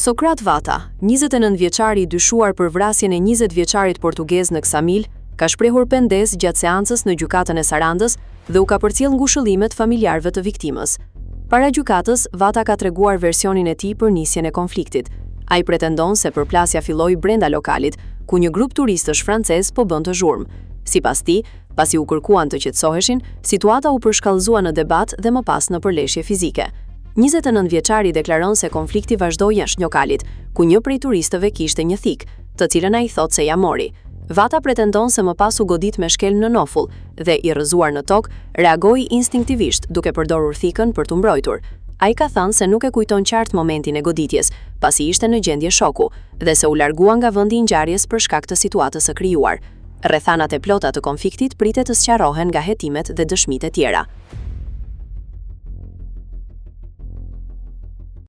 Sokrat Vata, 29 vjeçari i dyshuar për vrasjen e 20 vjeçarit portugez në Ksamil, ka shprehur pendes gjatë seancës në gjykatën e Sarandës dhe u ka përcjell ngushëllimet familjarëve të viktimës. Para gjykatës, Vata ka treguar versionin e tij për nisjen e konfliktit. Ai pretendon se përplasja filloi brenda lokalit, ku një grup turistësh francez po bënte zhurmë. Sipas tij, pasi u kërkuan të qetësoheshin, situata u përshkallëzua në debat dhe më pas në përleshje fizike. 29 vjeçari deklaron se konflikti vazhdoi jashtë lokalit, ku një prej turistëve kishte një thik, të cilën ai thotë se ja mori. Vata pretendon se më pas u godit me shkelm në nofull dhe i rrëzuar në tokë, reagoi instinktivisht duke përdorur thikën për t'u mbrojtur. Ai ka thënë se nuk e kujton qartë momentin e goditjes, pasi ishte në gjendje shoku dhe se u largua nga vendi i ngjarjes për shkak të situatës së krijuar. Rrethanat e plota të konfliktit pritet të sqarohen nga hetimet dhe dëshmitë e tjera.